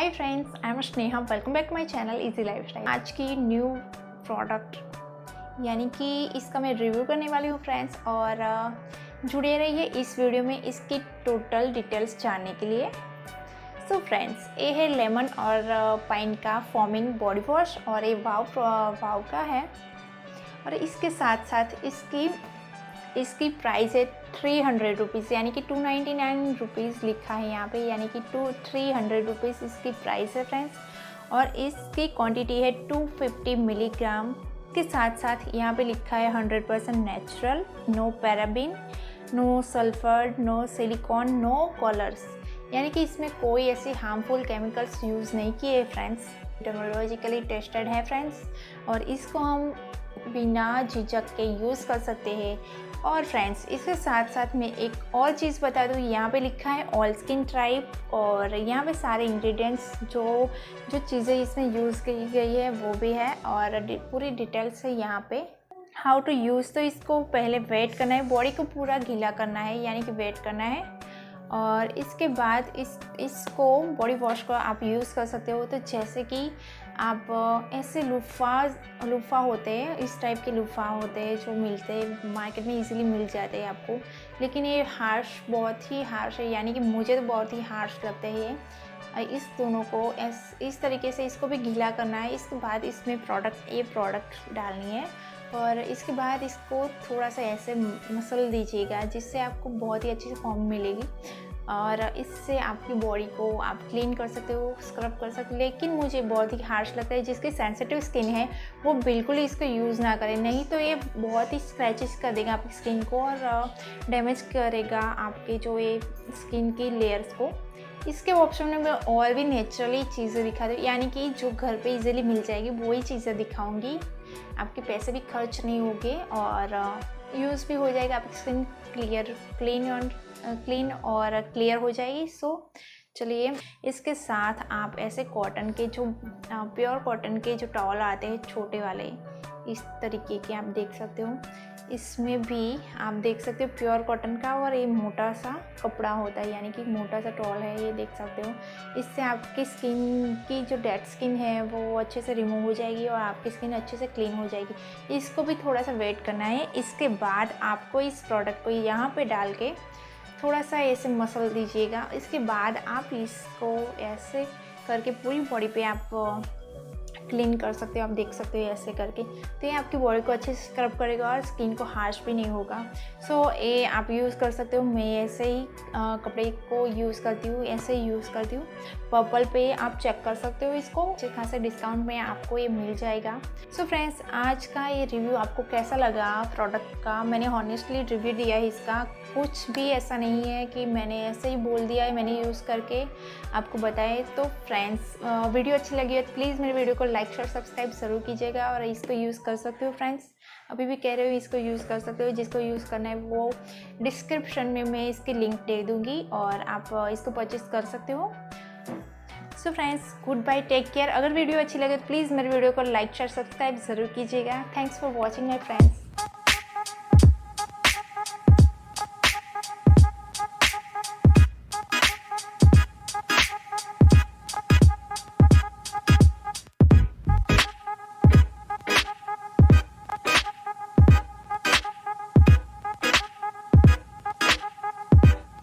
Hi friends, I am Sneha. Welcome back to my channel easy lifestyle. आज की new product यानी कि इसका मैं रिव्यू करने वाली हूँ फ्रेंड्स, और जुड़े रहिए इस वीडियो में इसकी टोटल डिटेल्स जानने के लिए। सो फ्रेंड्स, ये है लेमन और पाइन का फॉर्मिंग बॉडी वॉश, और ये वाव का है। और इसके साथ साथ इसकी प्राइस है 300 रुपीज़, यानी कि 299 रुपीज़ लिखा है यहाँ पे, यानी कि 300 रुपीज़ इसकी प्राइस है फ्रेंड्स। और इसकी क्वांटिटी है 250 मिलीग्राम के साथ साथ यहाँ पे लिखा है 100% natural, no paraben, no sulphur, no silicone, no colours, यानी कि इसमें कोई ऐसी हार्मफुल केमिकल्स यूज़ नहीं किए फ्रेंड्स। डर्मोलॉजिकली टेस्टेड है फ्रेंड्स, और इसको हम बिना झिझक के यूज़ कर सकते हैं। और फ्रेंड्स, इसके साथ साथ मैं एक और चीज़ बता दूँ, यहाँ पे लिखा है ऑल स्किन टाइप, और यहाँ पे सारे इंग्रेडिएंट्स जो चीज़ें इसमें यूज़ की गई है वो भी है, और पूरी डिटेल्स है यहाँ पे। हाउ टू यूज़, तो इसको पहले वेट करना है, बॉडी को पूरा गीला करना है, यानी कि वेट करना है। और इसके बाद इसको बॉडी वॉश को आप यूज़ कर सकते हो। तो जैसे कि आप ऐसे लूफा होते हैं, इस टाइप के लूफा होते हैं जो मिलते हैं मार्केट में, इजीली मिल जाते हैं आपको, लेकिन ये बहुत ही हार्श है, यानी कि मुझे तो बहुत ही हार्श लगते हैं ये। इस दोनों को इस तरीके से इसको भी गीला करना है। इसके बाद इसमें प्रोडक्ट डालनी है, और इसके बाद इसको थोड़ा सा ऐसे मसल दीजिएगा, जिससे आपको बहुत ही अच्छी फॉर्म मिलेगी, और इससे आपकी बॉडी को आप क्लीन कर सकते हो, स्क्रब कर सकते हो। लेकिन मुझे बहुत ही हार्श लगता है, जिसकी सेंसिटिव स्किन है वो बिल्कुल ही इसको यूज़ ना करें, नहीं तो ये बहुत ही स्क्रैचेस कर देगा आपकी स्किन को, और डैमेज करेगा आपके जो ये स्किन की लेयर्स को। इसके ऑप्शन में मैं और भी नेचुरली चीज़ें दिखा दूँ, यानी कि जो घर पे इजीली मिल जाएगी वही चीज़ें दिखाऊंगी। आपके पैसे भी खर्च नहीं होंगे, और यूज़ भी हो जाएगा, आपकी स्किन क्लीन और क्लियर हो जाएगी। सो चलिए, इसके साथ आप ऐसे कॉटन के जो प्योर कॉटन के जो टॉवल आते हैं छोटे वाले, इस तरीके के आप देख सकते हो। इसमें भी आप देख सकते हो प्योर कॉटन का, और ये मोटा सा कपड़ा होता है, यानी कि मोटा सा टॉवल है, ये देख सकते हो। इससे आपकी स्किन की जो डेड स्किन है वो अच्छे से रिमूव हो जाएगी, और आपकी स्किन अच्छे से क्लीन हो जाएगी। इसको भी थोड़ा सा वेट करना है। इसके बाद आपको इस प्रोडक्ट को यहाँ पे डाल के थोड़ा सा ऐसे मसल दीजिएगा। इसके बाद आप इसको ऐसे करके पूरी बॉडी पे आप क्लीन कर सकते हो, आप देख सकते हो ऐसे करके। तो ये आपकी बॉडी को अच्छे से स्क्रब करेगा, और स्किन को हार्श भी नहीं होगा। सो ये आप यूज़ कर सकते हो। मैं ऐसे ही कपड़े को यूज़ करती हूँ, ऐसे ही यूज़ करती हूँ। पर्पल पे आप चेक कर सकते हो, इसको अच्छे खासे डिस्काउंट में आपको ये मिल जाएगा। सो फ्रेंड्स, आज का ये रिव्यू आपको कैसा लगा प्रोडक्ट का? मैंने हॉनेस्टली रिव्यू दिया है इसका, कुछ भी ऐसा नहीं है कि मैंने ऐसे ही बोल दिया है, मैंने यूज़ करके आपको बताए। तो फ्रेंड्स, वीडियो अच्छी लगी है तो प्लीज़ मेरे वीडियो को लाइक शेयर सब्सक्राइब ज़रूर कीजिएगा, और इसको यूज़ कर सकते हो फ्रेंड्स। अभी भी कह रहे हो इसको यूज़ कर सकते हो। जिसको यूज़ करना है वो डिस्क्रिप्शन में मैं इसकी लिंक दे दूँगी, और आप इसको परचेस कर सकते हो। So friends, goodbye, take care. अगर वीडियो अच्छी लगे तो प्लीज़ मेरे वीडियो को लाइक शेयर सब्सक्राइब ज़रूर कीजिएगा। Thanks for watching my friends.